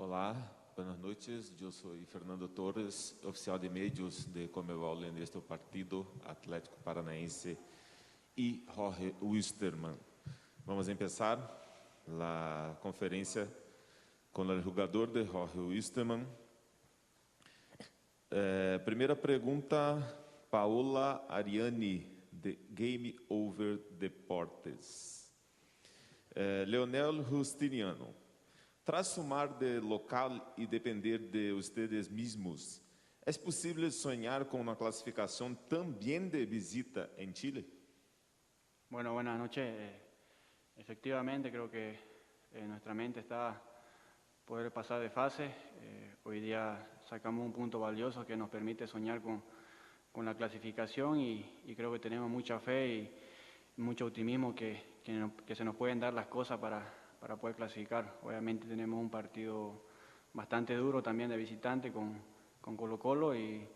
Olá, buenas noches. Eu sou Fernando Torres, oficial de medios de Conmebol en este partido, Atlético Paranaense e Jorge Wilstermann. Vamos empezar a conferência com o jogador de Jorge Wilstermann. Primeira pergunta, Paola Ariani, de Game Over Deportes. Leonel Justiniano. Tras sumar de local y depender de ustedes mismos, ¿es posible soñar con una clasificación también de visita en Chile? Bueno, buenas noches. Efectivamente, creo que nuestra mente está poder pasar de fase. Hoy día sacamos un punto valioso que nos permite soñar con la clasificación y creo que tenemos mucha fe y mucho optimismo que se nos pueden dar las cosas para poder clasificar. Obviamente tenemos un partido bastante duro también de visitante con Colo-Colo y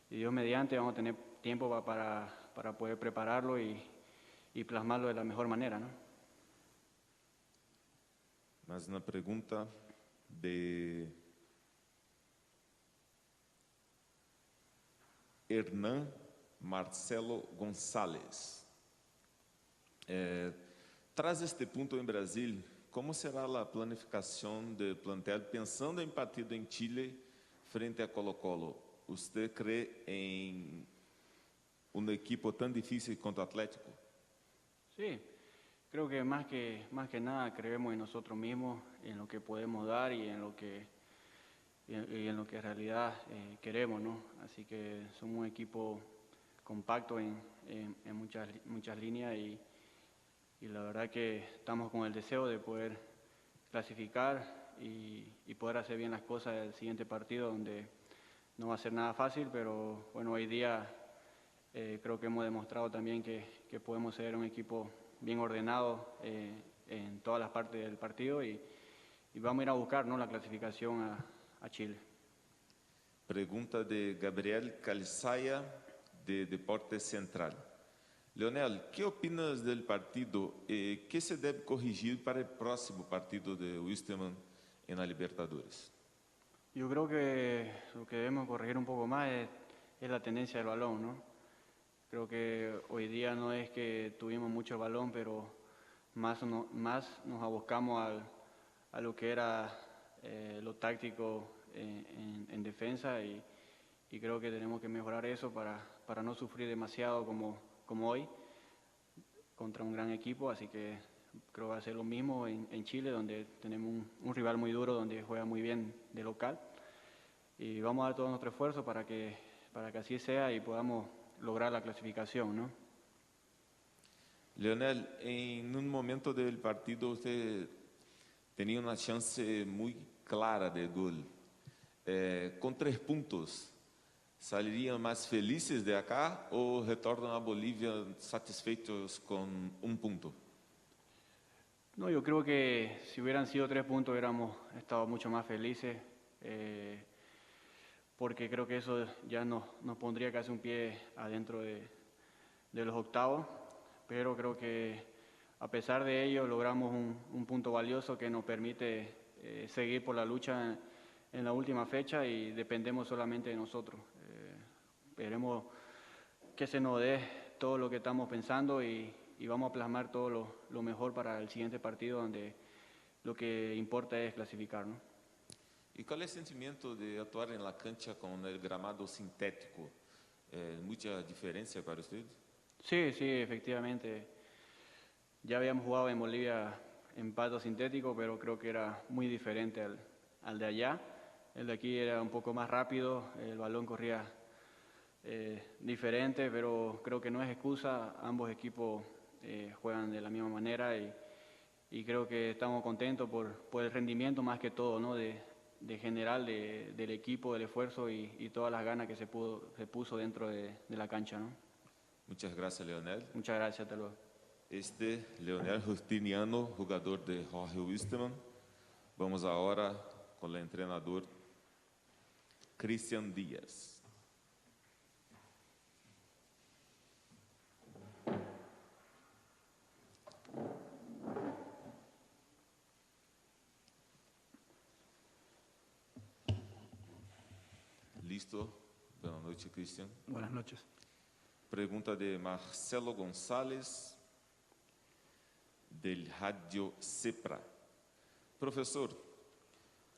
Dios mediante vamos a tener tiempo para poder prepararlo y plasmarlo de la mejor manera, ¿no? Más una pregunta de Hernán Marcelo González. Tras este punto em Brasil, como será a planificação do plantel pensando em partido em Chile frente a Colo-Colo? Você crê em um equipo tão difícil quanto o Atlético? Sí, creo que más que nada creemos en nosotros mismos, en lo que podemos dar y en lo que en realidad queremos, ¿no? Así que somos un equipo compacto en muchas líneas y la verdad que estamos con el deseo de poder clasificar y poder hacer bien las cosas del siguiente partido, donde no va a ser nada fácil, pero bueno, hoy día creo que hemos demostrado también que podemos ser un equipo bien ordenado en todas las partes del partido y vamos a ir a buscar, ¿no?, la clasificación a Chile. Pergunta de Gabriel Calizaya, de Deportes Central. Leonel, que opinas do partido e que se deve corrigir para o próximo partido de Wilstermann en la Libertadores? Yo creo que lo que debemos corregir un poco más es la tendencia del balón, ¿no? Creo que hoy día no es que tuvimos mucho balón, pero más nos abocamos a lo que era lo táctico en defensa y creo que tenemos que mejorar eso para no sufrir demasiado como hoy contra un gran equipo, así que creo que va a ser lo mismo en Chile, donde tenemos un rival muy duro, donde juega muy bien de local y vamos a dar todo nuestro esfuerzo para que así sea y podamos lograr la clasificación, ¿no? Leonel, en un momento del partido usted tenía una chance muy clara de gol. Con 3 puntos, ¿salirían más felices de acá o retornan a Bolivia satisfechos con 1 punto? No, yo creo que si hubieran sido 3 puntos hubiéramos estado mucho más felices, porque creo que eso ya nos pondría casi un pie adentro de los octavos, pero creo que a pesar de ello logramos un punto valioso que nos permite seguir por la lucha en la última fecha y dependemos solamente de nosotros. Esperemos que se nos dé todo lo que estamos pensando y vamos a plasmar todo lo mejor para el siguiente partido, donde lo que importa es clasificar, ¿no? ¿Y cuál es el sentimiento de actuar en la cancha con el gramado sintético? ¿Mucha diferencia para usted? Sí, efectivamente. Ya habíamos jugado en Bolivia en pasto sintético, pero creo que era muy diferente al de allá. El de aquí era un poco más rápido, el balón corría diferente, pero creo que no es excusa. Ambos equipos juegan de la misma manera y creo que estamos contentos por el rendimiento más que todo, ¿no?, de general del equipo, del esfuerzo y todas las ganas que se puso dentro de la cancha, ¿no? Muchas gracias, Leonel. Muchas gracias, hasta luego. Leonel Justiniano, jugador de Jorge Wilstermann. Vamos agora com o treinador Cristian Díaz. visto. Boa noite, Cristian. Buenas noches. Pergunta de Marcelo Gonçalves, del Rádio Cepra. Professor,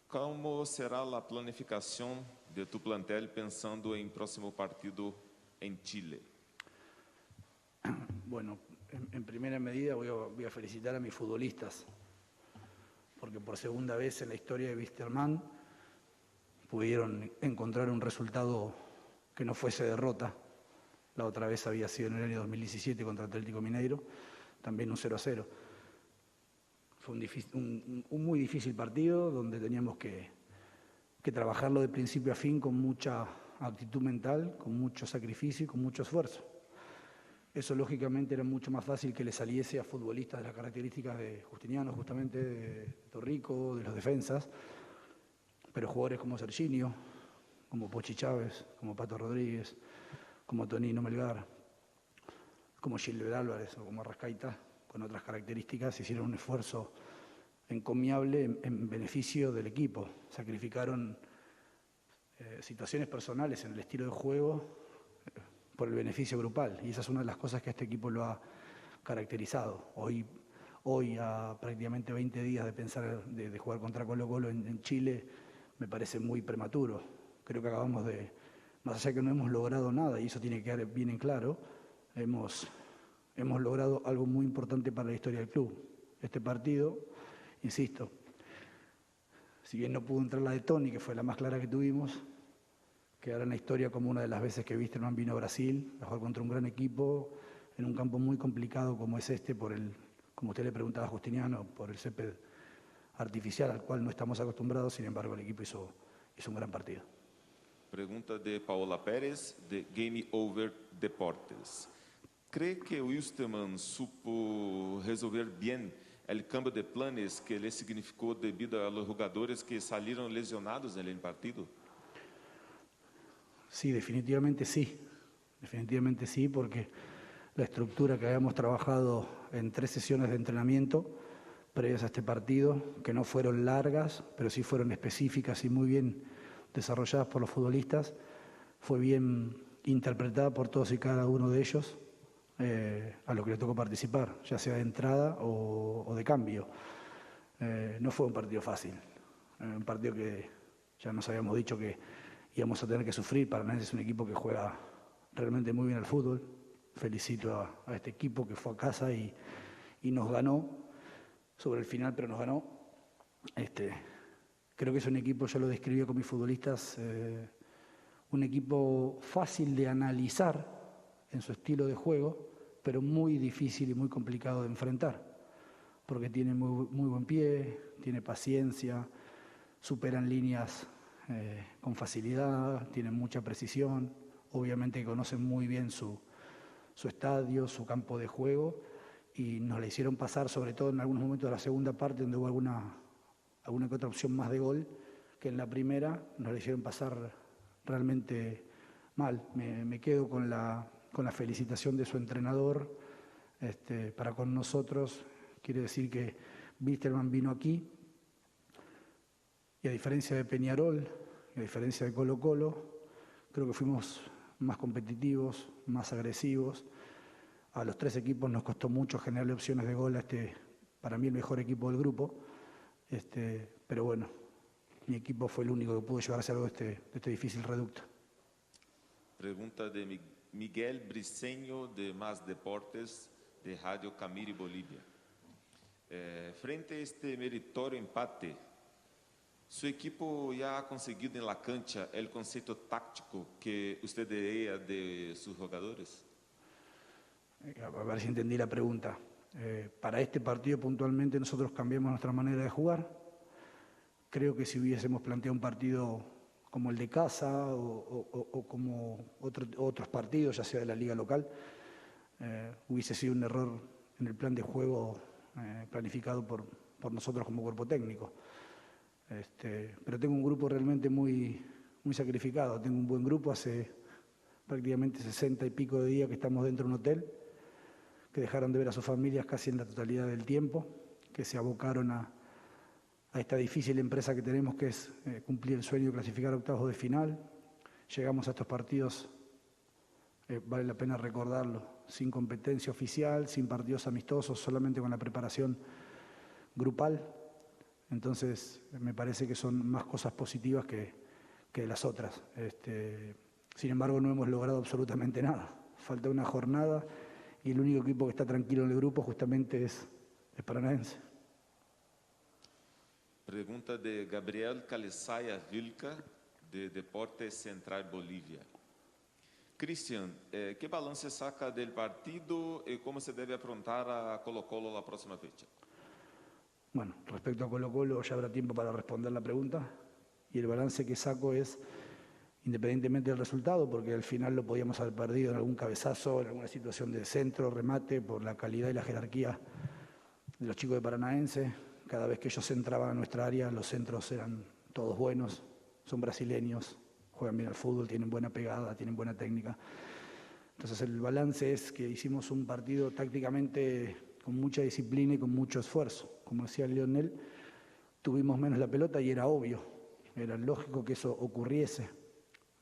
como será a planificação de tu plantel pensando em próximo partido em Chile? Bueno, en primera medida voy a felicitar a mis futbolistas, porque por segunda vez en la historia de Wisterman pudieron encontrar un resultado que no fuese derrota. La otra vez había sido en el año 2017 contra Atlético Mineiro, también un 0-0. Fue un muy difícil partido donde teníamos que trabajarlo de principio a fin con mucha actitud mental, con mucho sacrificio y con mucho esfuerzo. Eso lógicamente era mucho más fácil que le saliese a futbolistas de las características de Justiniano, justamente de Torrico, de los defensas, pero jugadores como Serginho, como Pochi Chávez, como Pato Rodríguez, como Tonino Melgar, como Gilbert Álvarez o como Arrascaita, con otras características, hicieron un esfuerzo encomiable en beneficio del equipo. Sacrificaron situaciones personales en el estilo de juego por el beneficio grupal, y esa es una de las cosas que a este equipo lo ha caracterizado. Hoy a prácticamente 20 días de pensar de jugar contra Colo-Colo en Chile, me parece muy prematuro. Creo que acabamos de, más allá de que no hemos logrado nada, y eso tiene que quedar bien en claro, hemos logrado algo muy importante para la historia del club. Este partido, insisto, si bien no pudo entrar la de Toni, que fue la más clara que tuvimos, quedará en la historia como una de las veces que Wisterman vino a Brasil a jugar contra un gran equipo en un campo muy complicado como es este, como usted le preguntaba a Justiniano, por el césped artificial al cual no estamos acostumbrados. Sin embargo, el equipo hizo un gran partido. Pergunta de Paola Pérez, de Game Over Deportes. ¿Cree que Wisterman supo resolver bien el cambio de planes que le significó debido a los jugadores que salieron lesionados en el partido? Sí, definitivamente sí, porque la estructura que habíamos trabajado en 3 sesiones de entrenamiento previas a este partido, que no fueron largas, pero sí fueron específicas y muy bien desarrolladas por los futbolistas, fue bien interpretada por todos y cada uno de ellos a los que les tocó participar, ya sea de entrada o de cambio. No fue un partido fácil, un partido que ya nos habíamos dicho que íbamos a tener que sufrir. Paranaense es un equipo que juega realmente muy bien al fútbol. Felicito a este equipo que fue a casa y nos ganó sobre el final, pero nos ganó. Creo que es un equipo, yo lo describí con mis futbolistas, un equipo fácil de analizar en su estilo de juego, pero muy difícil y muy complicado de enfrentar, porque tiene muy buen pie, tiene paciencia, superan líneas con facilidad, tienen mucha precisión, obviamente conocen muy bien su estadio, su campo de juego, y nos la hicieron pasar, sobre todo en algunos momentos de la segunda parte, donde hubo alguna que otra opción más de gol, que en la primera nos la hicieron pasar realmente mal. Me quedo con la felicitación de su entrenador para con nosotros. Quiere decir que Wisterman vino aquí, y a diferencia de Peñarol, y a diferencia de Colo-Colo, creo que fuimos más competitivos, más agresivos. A los 3 equipos nos costó mucho generarle opciones de gol a para mí el mejor equipo del grupo. Pero bueno, mi equipo fue el único que pudo llevarse algo de este difícil reducto. Pergunta de Miguel Briceño, de Más Deportes, de Radio Camiri Bolivia. Frente a este meritorio empate, su equipo ya ha conseguido en la cancha el concepto táctico que usted veía de sus jugadores? A ver si entendí la pregunta. Para este partido puntualmente nosotros cambiamos nuestra manera de jugar. Creo que si hubiésemos planteado un partido como el de casa o como otros partidos, ya sea de la liga local, hubiese sido un error en el plan de juego planificado por nosotros como cuerpo técnico. Pero tengo un grupo realmente muy sacrificado. Tengo un buen grupo, hace prácticamente 60 y pico de días que estamos dentro de un hotel, que dejaron de ver a sus familias casi en la totalidad del tiempo, que se abocaron a esta difícil empresa que tenemos, que es cumplir el sueño de clasificar a octavos de final, llegamos a estos partidos, vale la pena recordarlo, sin competencia oficial, sin partidos amistosos, solamente con la preparación grupal. Entonces, me parece que son más cosas positivas que las otras. Sin embargo, no hemos logrado absolutamente nada. Falta una jornada y el único equipo que está tranquilo en el grupo justamente es Paranaense. Pergunta de Gabriel Caliçaia Vilca, de Deportes Central Bolívia. Cristian, que balance saca del partido y cómo se debe afrontar a Colo-Colo la próxima fecha? Bueno, respecto a Colo-Colo ya habrá tiempo para responder la pregunta y el balance que saco es, independientemente del resultado, porque al final lo podíamos haber perdido en algún cabezazo, en alguna situación de centro, remate, por la calidad y la jerarquía de los chicos de Paranaense. Cada vez que ellos entraban a nuestra área, los centros eran todos buenos, son brasileños, juegan bien al fútbol, tienen buena pegada, tienen buena técnica. Entonces el balance es que hicimos un partido tácticamente con mucha disciplina y con mucho esfuerzo. Como decía Lionel, tuvimos menos la pelota y era obvio, era lógico que eso ocurriese.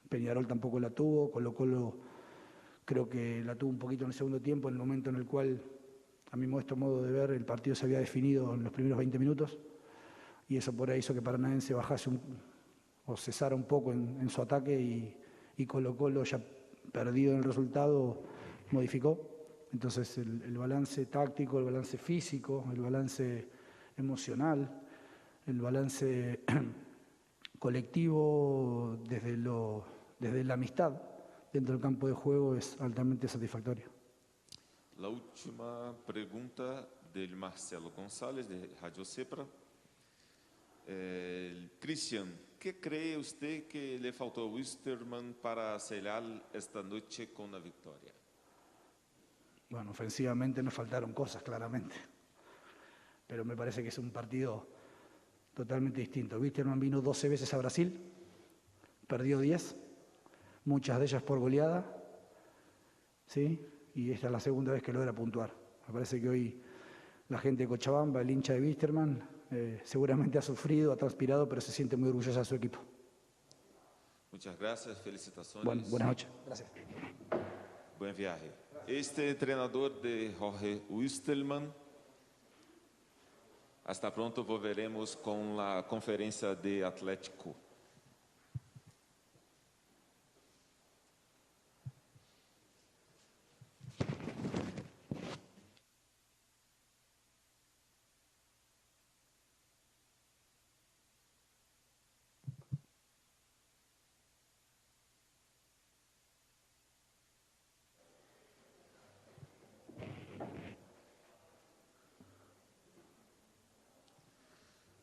Peñarol tampoco la tuvo, Colo-Colo creo que la tuvo un poquito en el segundo tiempo, en el momento en el cual, a mi modesto modo de ver, el partido se había definido en los primeros 20 minutos y eso por ahí hizo que Paranaense bajase o cesara un poco en su ataque y Colo-Colo, ya perdido en el resultado, modificó. Entonces el balance táctico, el balance físico, el balance emocional, el balance colectivo desde la amistad dentro del campo de juego es altamente satisfactorio. La última pregunta del Marcelo González, de Radio Cepra. Cristian, ¿qué cree usted que le faltó a Wisterman para sellar esta noche con la victoria? Bueno, ofensivamente nos faltaron cosas, claramente. Pero me parece que es un partido totalmente distinto. Wisterman vino 12 veces a Brasil, perdió 10, muchas de ellas por goleada, ¿sí? Y esta es la segunda vez que logra puntuar. Me parece que hoy la gente de Cochabamba, el hincha de Wisterman, seguramente ha sufrido, ha transpirado, pero se siente muy orgullosa de su equipo. Muchas gracias, felicitaciones. Bueno, buenas noches. Gracias. Buen viaje. Este entrenador de Jorge Wisterman. Hasta pronto, volveremos con la conferencia de Atlético.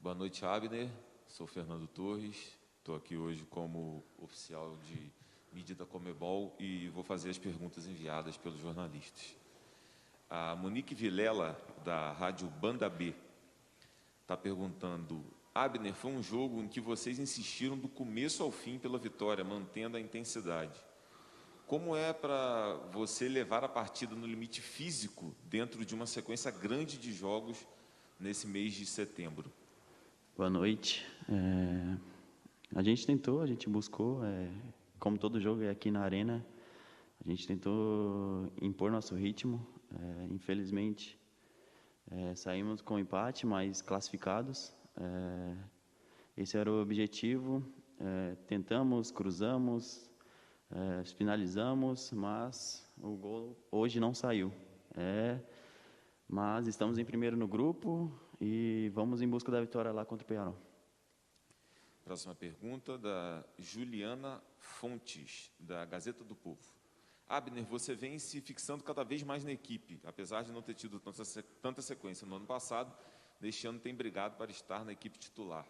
Boa noite, Abner. Sou Fernando Torres. Estou aqui hoje como oficial de mídia da Comebol e vou fazer as perguntas enviadas pelos jornalistas. A Monique Vilela, da Rádio Banda B, está perguntando: Abner, foi um jogo em que vocês insistiram do começo ao fim pela vitória, mantendo a intensidade. Como é para você levar a partida no limite físico dentro de uma sequência grande de jogos nesse mês de setembro? Boa noite. A gente tentou, a gente buscou, como todo jogo é aqui na Arena, a gente tentou impor nosso ritmo. Infelizmente, saímos com empate, mas classificados. Esse era o objetivo. Tentamos, cruzamos, finalizamos, mas o gol hoje não saiu. Mas estamos em primeiro no grupo e vamos em busca da vitória lá contra o Peñarol. Próxima pergunta da Juliana Fontes, da Gazeta do Povo. Abner, você vem se fixando cada vez mais na equipe, apesar de não ter tido tanta sequência no ano passado, neste ano tem brigado para estar na equipe titular.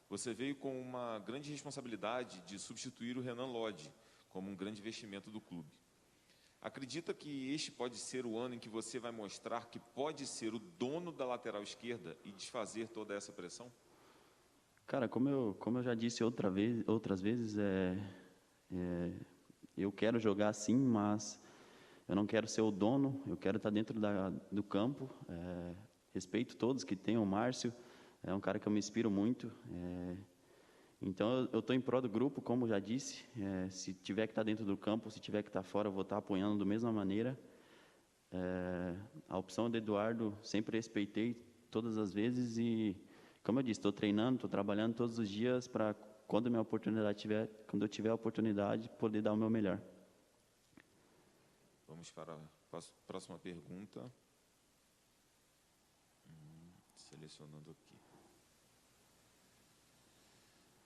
Você veio com uma grande responsabilidade de substituir o Renan Lodge como um grande investimento do clube. Acredita que este pode ser o ano em que você vai mostrar que pode ser o dono da lateral esquerda e desfazer toda essa pressão? Cara, como eu já disse outras vezes, eu quero jogar sim, mas eu não quero ser o dono, eu quero estar dentro do campo. Respeito todos que tem, o Márcio é um cara que eu me inspiro muito. Então, eu estou em prol do grupo, como já disse. Se tiver que estar dentro do campo, se tiver que estar fora, eu vou estar apoiando da mesma maneira. A opção do Eduardo, sempre respeitei todas as vezes e, como eu disse, estou treinando, estou trabalhando todos os dias para, quando eu tiver a oportunidade, poder dar o meu melhor. Vamos para a próxima pergunta. Selecionando aqui.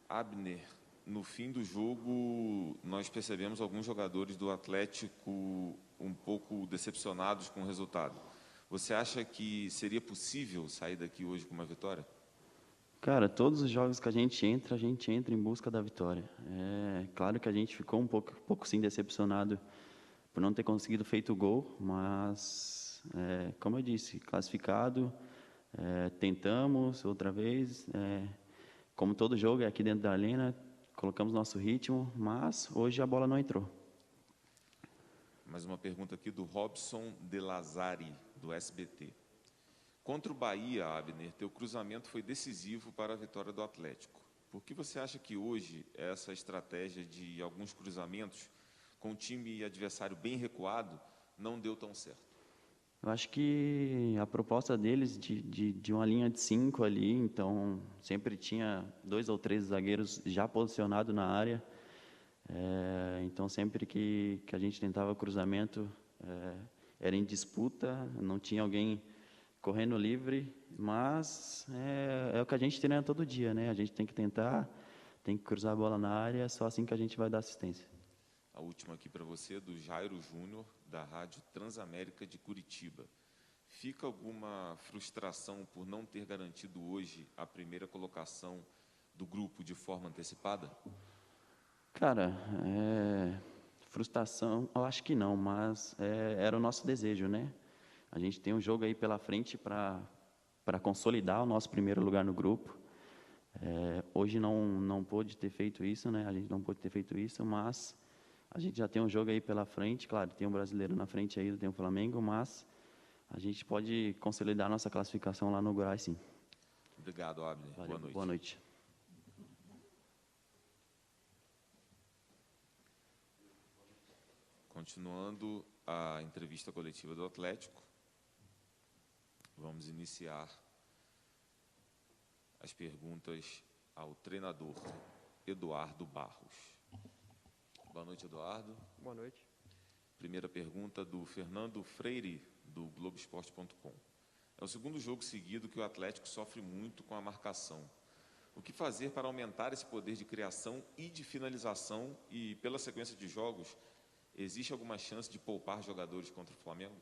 Abner, no fim do jogo, nós percebemos alguns jogadores do Atlético um pouco decepcionados com o resultado. Você acha que seria possível sair daqui hoje com uma vitória? Cara, todos os jogos que a gente entra em busca da vitória. É claro que a gente ficou um pouco sim decepcionado por não ter conseguido feito o gol, mas, como eu disse, classificado, tentamos outra vez, como todo jogo é aqui dentro da arena, colocamos nosso ritmo, mas hoje a bola não entrou. Mais uma pergunta aqui do Robson De Lazari, do SBT. Contra o Bahia, Abner, teu cruzamento foi decisivo para a vitória do Atlético. Por que você acha que hoje essa estratégia de alguns cruzamentos, com o time adversário bem recuado, não deu tão certo? Eu acho que a proposta deles de uma linha de 5 ali, então sempre tinha 2 ou 3 zagueiros já posicionados na área. Então sempre que a gente tentava cruzamento, era em disputa, não tinha alguém correndo livre, mas é o que a gente treina todo dia, né? A gente tem que tentar, tem que cruzar a bola na área, só assim que a gente vai dar assistência. A última aqui para você, do Jairo Júnior, da Rádio Transamérica de Curitiba. Fica alguma frustração por não ter garantido hoje a primeira colocação do grupo de forma antecipada? Cara, frustração, eu acho que não, mas era o nosso desejo, né? A gente tem um jogo aí pela frente para consolidar o nosso primeiro lugar no grupo. Hoje não pôde ter feito isso, né? A gente não pôde ter feito isso, mas a gente já tem um jogo aí pela frente. Claro, tem um brasileiro na frente aí, tem o Flamengo, mas a gente pode consolidar nossa classificação lá no Goiás, sim. Obrigado, Abner. Valeu, Boa noite. Boa noite. Continuando a entrevista coletiva do Atlético, vamos iniciar as perguntas ao treinador Eduardo Barros. Boa noite, Eduardo. Boa noite. Primeira pergunta do Fernando Freire, do Globoesporte.com. É o segundo jogo seguido que o Atlético sofre muito com a marcação. O que fazer para aumentar esse poder de criação e de finalização? E, pela sequência de jogos, existe alguma chance de poupar jogadores contra o Flamengo?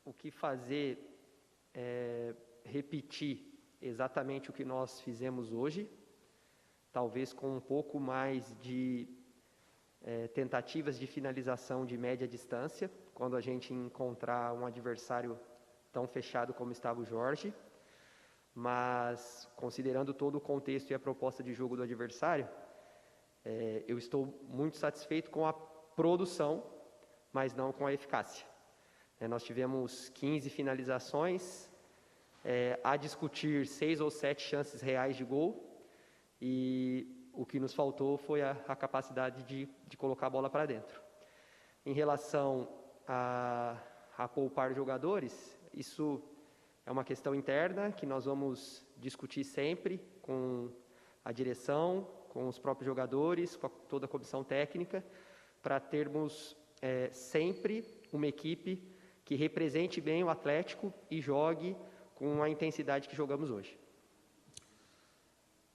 O que fazer é repetir exatamente o que nós fizemos hoje, talvez com um pouco mais de tentativas de finalização de média distância, quando a gente encontrar um adversário tão fechado como estava o Jorge. Mas, considerando todo o contexto e a proposta de jogo do adversário, eu estou muito satisfeito com a produção, mas não com a eficácia. Nós tivemos 15 finalizações, a discutir 6 ou 7 chances reais de gol, e o que nos faltou foi a capacidade de colocar a bola para dentro. Em relação a poupar jogadores, isso é uma questão interna que nós vamos discutir sempre com a direção, com os próprios jogadores, com toda a comissão técnica, para termos sempre uma equipe que represente bem o Atlético e jogue com a intensidade que jogamos hoje.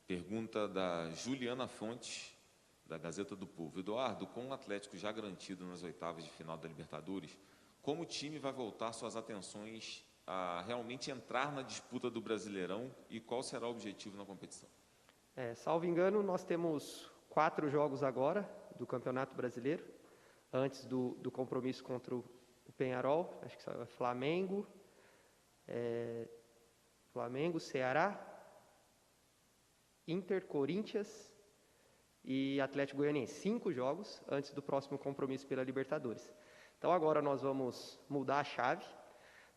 Pergunta da Juliana Fontes, da Gazeta do Povo. Eduardo, com o Atlético já garantido nas oitavas de final da Libertadores, como o time vai voltar suas atenções a realmente entrar na disputa do Brasileirão e qual será o objetivo na competição? Salvo engano, nós temos 4 jogos agora do Campeonato Brasileiro, antes do compromisso contra o Peñarol. Acho que é Flamengo, Ceará, Inter, Corinthians e Atlético Goianiense. 5 jogos antes do próximo compromisso pela Libertadores. Então agora nós vamos mudar a chave.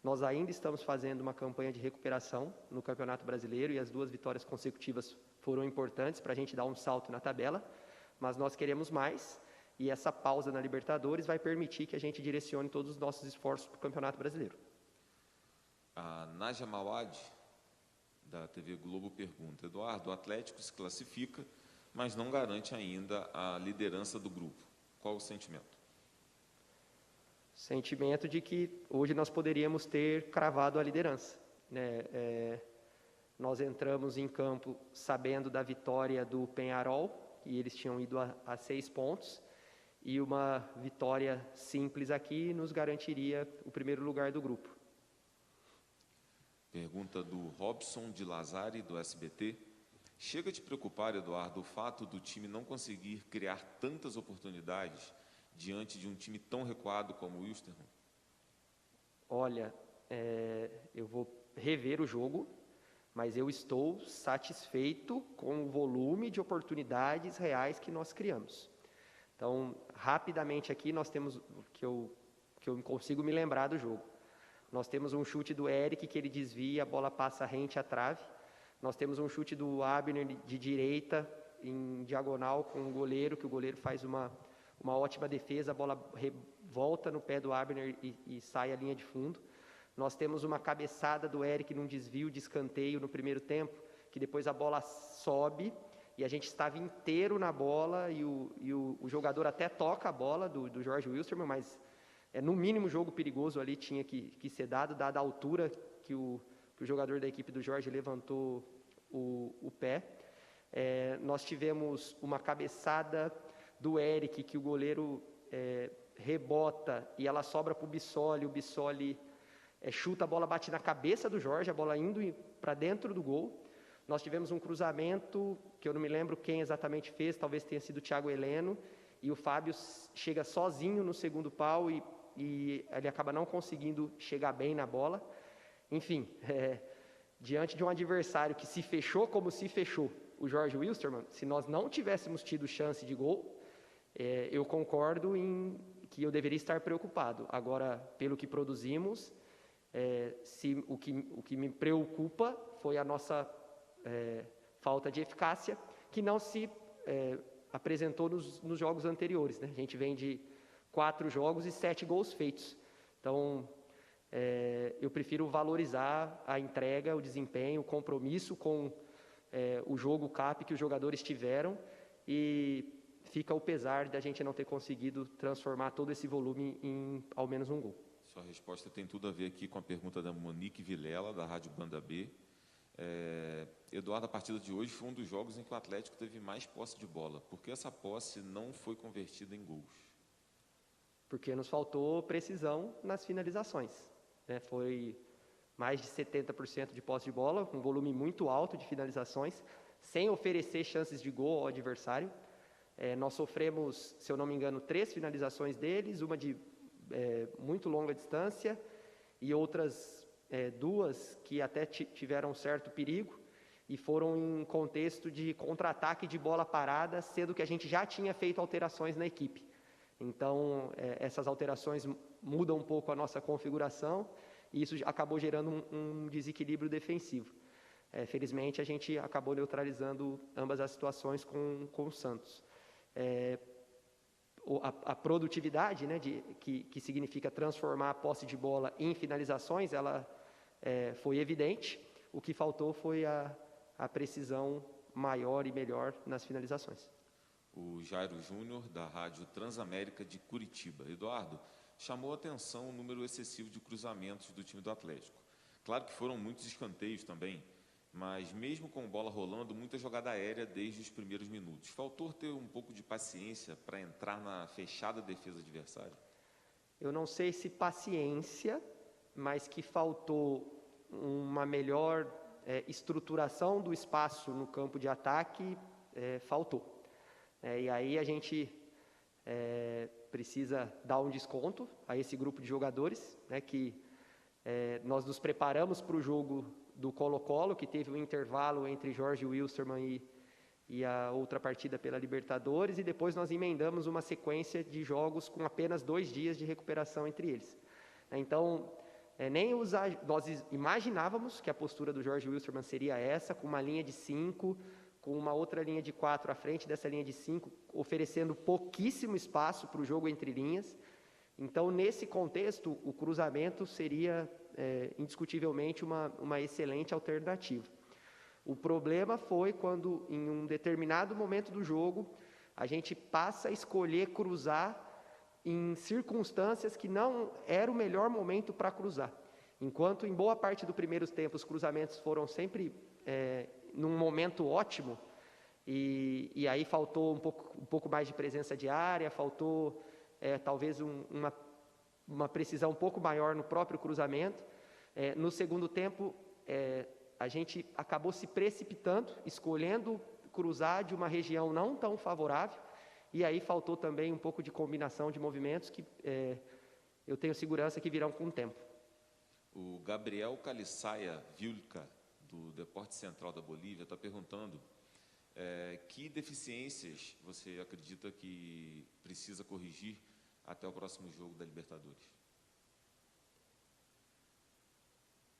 Nós ainda estamos fazendo uma campanha de recuperação no Campeonato Brasileiro e as 2 vitórias consecutivas foram importantes para a gente dar um salto na tabela, mas nós queremos mais, e essa pausa na Libertadores vai permitir que a gente direcione todos os nossos esforços para o Campeonato Brasileiro. A Naja Mawad, da TV Globo, pergunta: Eduardo, o Atlético se classifica, mas não garante ainda a liderança do grupo. Qual o sentimento? Sentimento de que hoje nós poderíamos ter cravado a liderança, né? Nós entramos em campo sabendo da vitória do Peñarol, e eles tinham ido a 6 pontos, e uma vitória simples aqui nos garantiria o primeiro lugar do grupo. Pergunta do Robson de Lazari, do SBT. Chega a te preocupar, Eduardo, o fato do time não conseguir criar tantas oportunidades diante de um time tão recuado como o Wilstermann? Olha, eu vou rever o jogo, mas eu estou satisfeito com o volume de oportunidades reais que nós criamos. Então, rapidamente aqui, nós temos, que eu consigo me lembrar do jogo. Nós temos um chute do Eric, que ele desvia, a bola passa rente à trave. Nós temos um chute do Abner de direita, em diagonal com o goleiro, que o goleiro faz uma ótima defesa, a bola volta no pé do Abner e sai à linha de fundo. Nós temos uma cabeçada do Eric num desvio de escanteio no primeiro tempo, que depois a bola sobe e a gente estava inteiro na bola e o jogador até toca a bola do Jorge Wilstermann, mas no mínimo jogo perigoso ali tinha que ser dado, dada a altura que o jogador da equipe do Jorge levantou o pé. Nós tivemos uma cabeçada do Eric, que o goleiro rebota e ela sobra para o Bissoli chuta, a bola bate na cabeça do Jorge, a bola indo para dentro do gol. Nós tivemos um cruzamento, que eu não me lembro quem exatamente fez, talvez tenha sido o Thiago Heleno, e o Fábio chega sozinho no segundo pau e ele acaba não conseguindo chegar bem na bola. Enfim, diante de um adversário que se fechou como se fechou, o Jorge Wilstermann, se nós não tivéssemos tido chance de gol, eu concordo em que eu deveria estar preocupado. Agora, pelo que produzimos, o que me preocupa foi a nossa falta de eficácia, que não se apresentou nos jogos anteriores, né? A gente vem de 4 jogos e 7 gols feitos. Então, eu prefiro valorizar a entrega, o desempenho, o compromisso com o jogo CAP que os jogadores tiveram, e fica o pesar da gente não ter conseguido transformar todo esse volume em ao menos um gol. Sua resposta tem tudo a ver aqui com a pergunta da Monique Vilela, da Rádio Banda B. Eduardo, a partida de hoje foi um dos jogos em que o Atlético teve mais posse de bola. Por que essa posse não foi convertida em gols? Porque nos faltou precisão nas finalizações, né? Foi mais de 70% de posse de bola, um volume muito alto de finalizações, sem oferecer chances de gol ao adversário. Nós sofremos, se eu não me engano, 3 finalizações deles, uma de muito longa distância e outras 2 que até tiveram certo perigo e foram em contexto de contra-ataque de bola parada, sendo que a gente já tinha feito alterações na equipe. Então, essas alterações mudam um pouco a nossa configuração e isso acabou gerando um desequilíbrio defensivo. Felizmente, a gente acabou neutralizando ambas as situações com o Santos. A produtividade, né, que significa transformar a posse de bola em finalizações, ela foi evidente. O que faltou foi a precisão maior e melhor nas finalizações. O Jairo Júnior, da Rádio Transamérica de Curitiba. Eduardo, chamou a atenção o número excessivo de cruzamentos do time do Atlético. Claro que foram muitos escanteios também, mas mesmo com bola rolando, muita jogada aérea desde os primeiros minutos. Faltou ter um pouco de paciência para entrar na fechada defesa adversária? Eu não sei se paciência, mas que faltou uma melhor estruturação do espaço no campo de ataque, faltou. E aí a gente precisa dar um desconto a esse grupo de jogadores, né, que nós nos preparamos para o jogo do Colo-Colo, que teve um intervalo entre Jorge Wilstermann e a outra partida pela Libertadores, e depois nós emendamos uma sequência de jogos com apenas 2 dias de recuperação entre eles. Então, nós imaginávamos que a postura do Jorge Wilstermann seria essa, com uma linha de 5, com uma outra linha de 4 à frente dessa linha de 5, oferecendo pouquíssimo espaço para o jogo entre linhas. Então, nesse contexto, o cruzamento seria indiscutivelmente uma excelente alternativa. O problema foi quando, em um determinado momento do jogo, a gente passa a escolher cruzar em circunstâncias que não era o melhor momento para cruzar. Enquanto em boa parte do primeiro tempo os cruzamentos foram sempre num momento ótimo, e aí faltou um pouco mais de presença de área, faltou talvez uma precisão um pouco maior no próprio cruzamento. No segundo tempo, a gente acabou se precipitando, escolhendo cruzar de uma região não tão favorável, e aí faltou também um pouco de combinação de movimentos que eu tenho segurança que virão com o tempo. O Gabriel Caliçaia Vilca, do Deporte Central da Bolívia, está perguntando que deficiências você acredita que precisa corrigir até o próximo jogo da Libertadores?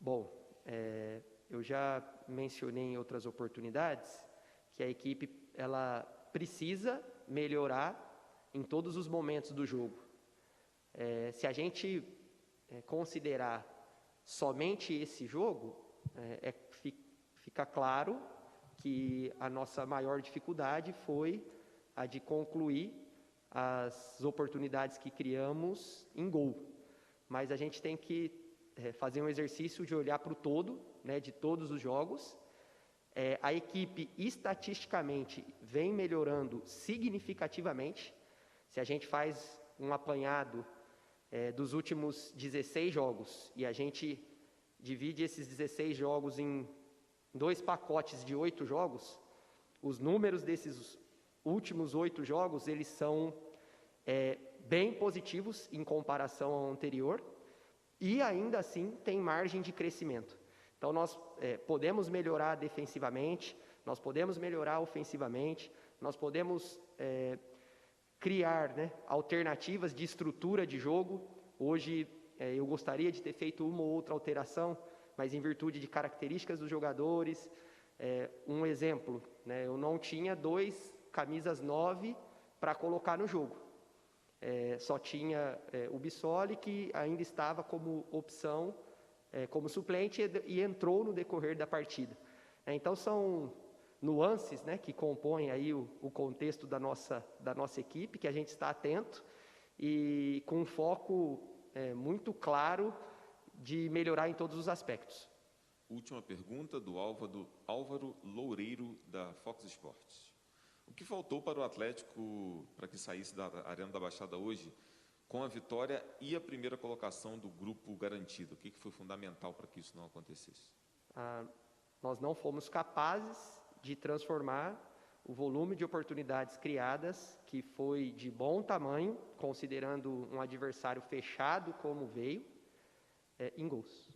Bom, eu já mencionei em outras oportunidades que a equipe ela precisa melhorar em todos os momentos do jogo. Se a gente considerar somente esse jogo, fica claro que a nossa maior dificuldade foi a de concluir as oportunidades que criamos em gol. Mas a gente tem que fazer um exercício de olhar para o todo, né, de todos os jogos. A equipe, estatisticamente, vem melhorando significativamente. Se a gente faz um apanhado dos últimos 16 jogos e a gente divide esses 16 jogos em 2 pacotes de 8 jogos, os números desses últimos 8 jogos, eles são bem positivos em comparação ao anterior, e ainda assim tem margem de crescimento. Então nós podemos melhorar defensivamente, nós podemos melhorar ofensivamente, nós podemos criar, né, alternativas de estrutura de jogo. Hoje eu gostaria de ter feito uma ou outra alteração, mas em virtude de características dos jogadores. Um exemplo, né, eu não tinha 2 camisas 9 para colocar no jogo. Só tinha o Bissoli, que ainda estava como opção, como suplente, e entrou no decorrer da partida. Então são nuances, né, que compõem aí o contexto da nossa equipe, que a gente está atento e com um foco muito claro de melhorar em todos os aspectos. Última pergunta do Álvaro Loureiro, da Fox Sports. O que faltou para o Atlético para que saísse da Arena da Baixada hoje com a vitória e a primeira colocação do grupo garantido? O que foi fundamental para que isso não acontecesse? Nós não fomos capazes de transformar o volume de oportunidades criadas, que foi de bom tamanho, considerando um adversário fechado como veio, em gols.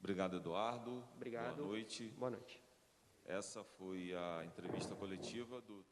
Obrigado, Eduardo. Obrigado. Boa noite. Boa noite. Essa foi a entrevista coletiva do